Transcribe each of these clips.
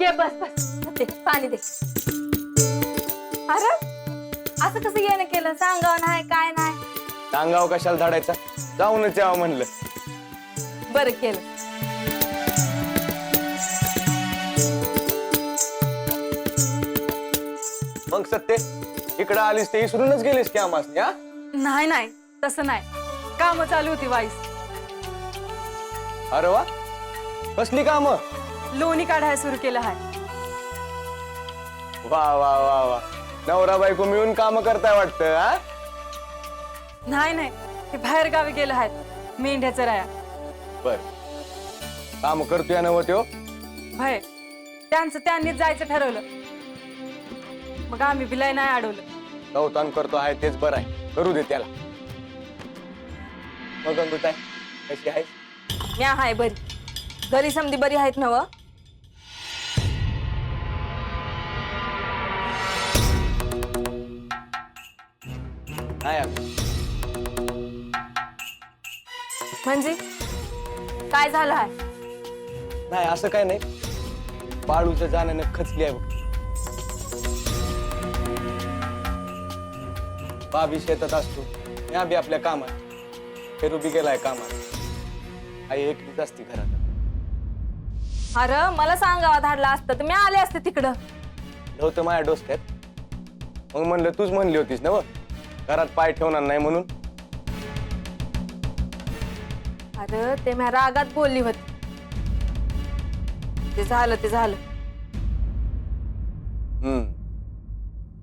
ये बस बस दे पाणी दे. अरे असं कसं येणं केलं सांगावं नाही काय नाही. सांगाव कशाला धाडायचा जाऊनच यावं म्हणलं. बरं केलं. मग सत्ते इकडं आलीस ते विसरूनच गेलीस की आम्हाला या. नाही नाही तसं नाही काम चालू होती वाईस. अरे वा कसली काम. लोणी काढायला सुरू केलं आहे. वा वा वा वा नवरा बायको मिळून काम करताय वाटतं हा. नाही नाही ते बाहेर गावी गेलं आहेत मेंढ्याचं राया. बर काम करतोय ना त्यो. भय त्यांचं त्यांनीच जायचं ठरवलं मग आम्ही बिलाय नाही अडवलं. नवतान करतो आहे तेच बरं आहे करू दे त्याला. मग गंगूताई कशी आहे. मी आहे बरी. घरी समधी बरी आहेत नव. नाही अगं. म्हणजे काय झालं आहे. नाही असं काय नाही बाळूचं जाण्यानं खचली आहे बघ. बाबी शेतात असतो मी बी आपल्या कामात. फेरू बी गेलाय कामात. आई एकटीच असते घरात. अरे मला सांगावा धाडला असतं तर मी आले असते तिकडं. नव्हतं माझ्या डोसक्यात. मग म्हणलं तूच म्हणली होतीस ना घरात पाय ठेवणार नाही म्हणून. अरे ते मी रागात बोलली होती. ते झालं ते झालं.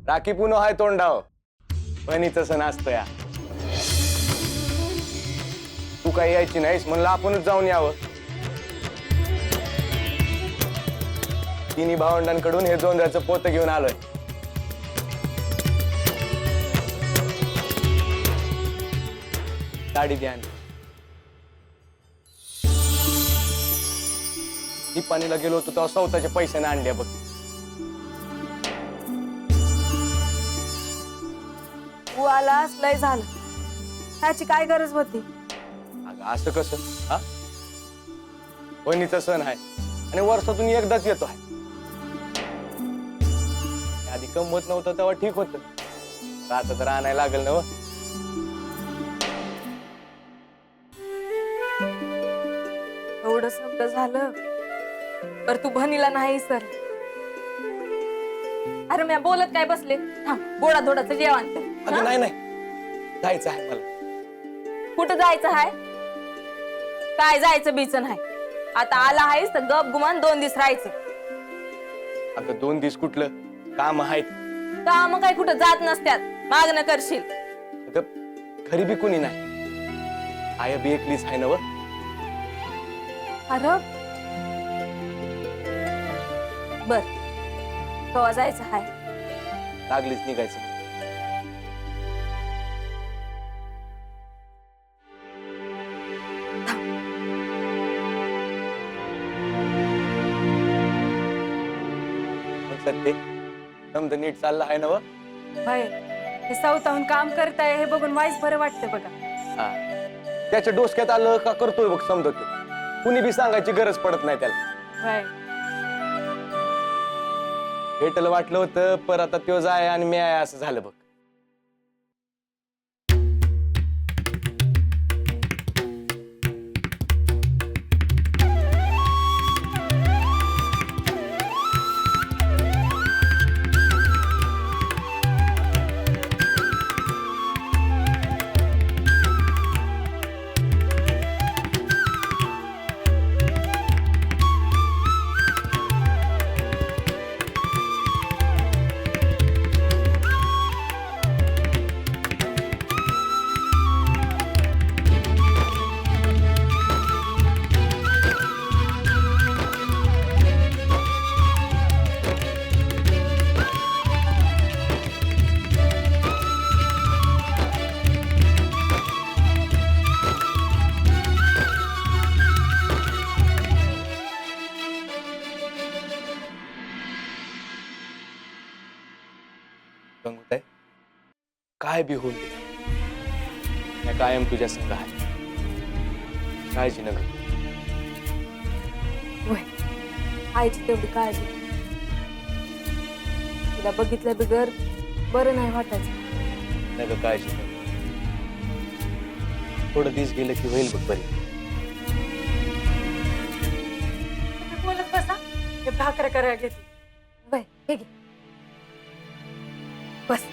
राखी पुन्हा हाय तोंडाव पण तसं नसतं या. तू काही यायची नाहीस म्हणलं आपणच जाऊन यावं. तिन्ही भावंडांकडून हे जोंधळ्याचं पोत घेऊन आलोय. साडी द्या. दीपानीला गेलो होतो तेव्हा स्वतःचे पैशाने आणले बघ. तू आलास लय झालं. त्याची काय गरज होती. अगं असं कसं हा. बहिणीचा सण आहे आणि वर्षातून एकदाच येतो आहे. आधी कमवत नव्हतं तेव्हा ठीक होतं. आता तर आणायला लागल ना. एवढं समजा झालं तर तू बहिणीला नाही सर. अरे मी बोलत काय बसले. गोडा धोडाचं जेवण कर. अगं नाही नाही जायचं आहे मला. कुठं जायचं आहे. काय जायचं बीचं नाही. आता आला आहेस तर गप गुमान 2 दिवस राहायचं. अगं 2 दिवस कुठलं काम आहेत. काम काय कुठं जात नसत्यात मागणं करशील. अगं घरी बी कोणी नाही. आय बी एकलीच आहे ना व. अरे बर कवा जायचं आहे. लागलीच निघायचं. सत्य समजा नीट चाललं आहे ना व. भाई हे स्वतःहून काम करताय हे बघून वाईस बरं वाटतं बघा. हा त्याच्या डोसक्यात आलं का करतोय बघ समजा तू. कुणी बी सांगायची गरज पडत नाही त्याला. भाई भेटलं वाटलं होतं पर आता त्यो जाय आणि मी आहे असं झालं बघ. गंगूताई काय बी होऊन दे कायम तुझ्या संग आहे. काळजी नका. आईची तेवढी काळजी तिला बघितलं बिगर बरं नाही वाटायचं. नाही ग काळजी कर. थोडं दिवस गेलं की होईल बघ बरी. तुम्ही बोलत बसा, हे भाकऱ्या करायला घेते. बाय हे घे बस.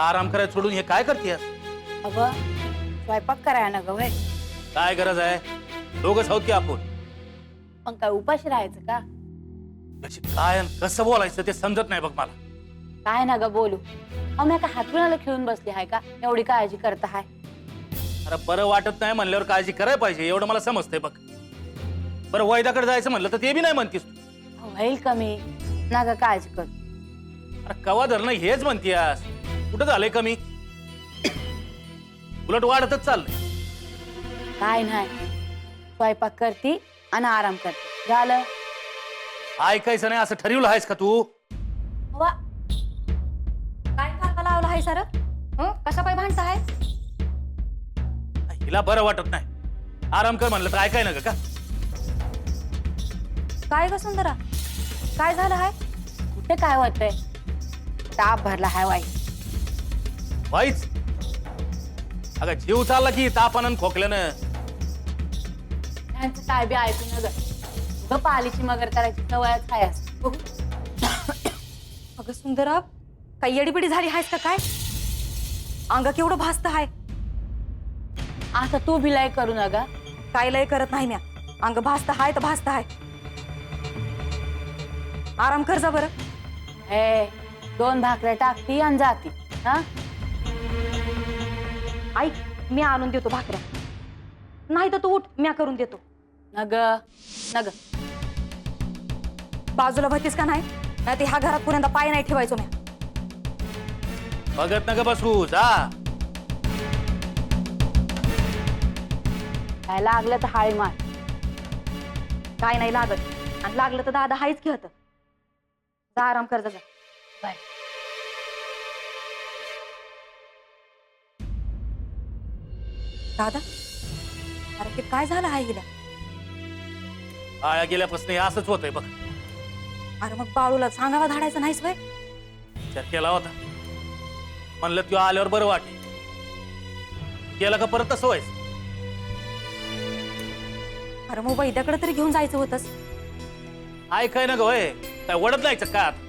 आराम करायला सोडून हे काय करतेस? अगं स्वयंपाक करायला ना ग वय. काय गरज आहे? दोघच आहोत की आपण. मग काय उपाशी राहायचं का? त्याची काय आणि कसं बोलायचं ते समजत नाही बघ मला. काय ना ग बोलू. अहो का हातरुणाला खेळून बसली आहे का? एवढी काळजी करत आहे. अरे बरं वाटत नाही म्हणल्यावर काळजी करायला पाहिजे एवढं मला समजतंय बघ. बरं वैदाकडे जायचं म्हणलं तर ते बी नाही म्हणतीस तू. होईल कमी ना ग काळजी कर. अरे कवा धरणं हेच म्हणतीयास. कुठं झालंय कमी? उलट वाढतच चाललंय. काय नाही स्वयंपाक करती आणि आराम करते झालं. ऐकायचं नाही असं ठरवलं आहेस का तू? वा काय कारका लावला आहे सर? कशा पाय भांडता आहे? हिला बरं वाटत नाही. आराम कर म्हणलं तर ऐकाय ना का? काय ग सुंदरा, काय झालं आहे? कुठे काय होतंय? ताप भरला हाय वाई. वाईच अगं जीव चालला की तापानं खोकल्यानं. त्यांचं काय बी ऐकू न ग. गप्प आलीची मगर करायची सवयच काय असते. अगं सुंदरा, काही येडीबिडी झाली आहेस का काय? अंग केवढं भासत आहे. आता तू भिलाई करू न ग. काय लय करत नाही म्या. अंग भासत आहे तर भासत आहे. आराम कर जा बरं. हे 2 भाकऱ्या टाकती आणि जाती. हा ऐक, मी आणून देतो भाकऱ्या. नाही तर तू उठ, म्या करून देतो. नग नग बाजूला भरतीस का नाही? नाही ते ह्या घरात पुण्यांदा पाय नाही ठेवायचो म्या. बघत नका बसू जा. काय लागलं तर हाळी मार. काय नाही लागत, आणि लागलं तर दादा हायच घेत. जा आराम कर जा. बाय. दादा, अरे ते काय झालं आहे हिला? आळ्या गेल्यापासून हे असंच होतंय बघ. अरे मग बाळूला सांगावा धाडायचं नाहीस वय? विचार केला होता. म्हणलं तू आल्यावर बरं वाटेल. केलं का परत तसं व्हायचं? अरे मग वैद्याकडे तरी घेऊन जायचं होतंस. ऐकाय ना ग होय. काय वडत जायचं का आता?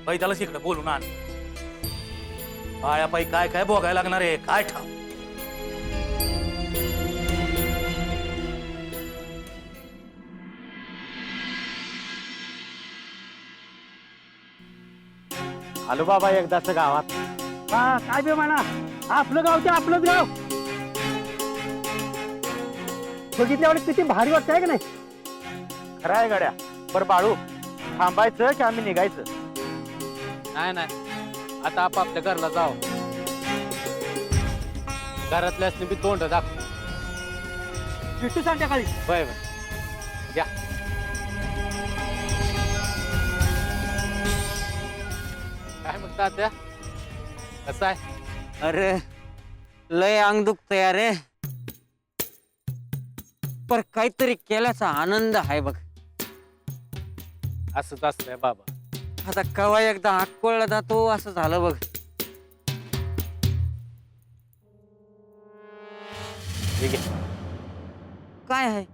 वैद्यालाच इकडे बोलून आण. आळ्यापायी काय काय भोगायला लागणार आहे काय ठाव. आलो बाबा एकदाच गावात. हा काय बे म्हणा, आपलं गाव ते आपलंच गाव. बघितल्यावर किती भारी वाटतंय का नाही? खरं आहे गड्या. बरं बाळू, थांबायचं की आम्ही निघायचं? नाही नाही, आता आपापल्या घरला जाव. घरातल्यासनी बी तोंड दाखव. भेटू संध्याकाळी. Bye bye. या काय म्हणता त्या? कसं आहे? अरे लय अंग दुखतंय अरे. पर काहीतरी केल्याचा आनंद आहे बघ. असंच असतंय बाबा. आता कवा एकदा अक्कोळला जातो असं झालं बघ. ठीक आहे. काय आहे?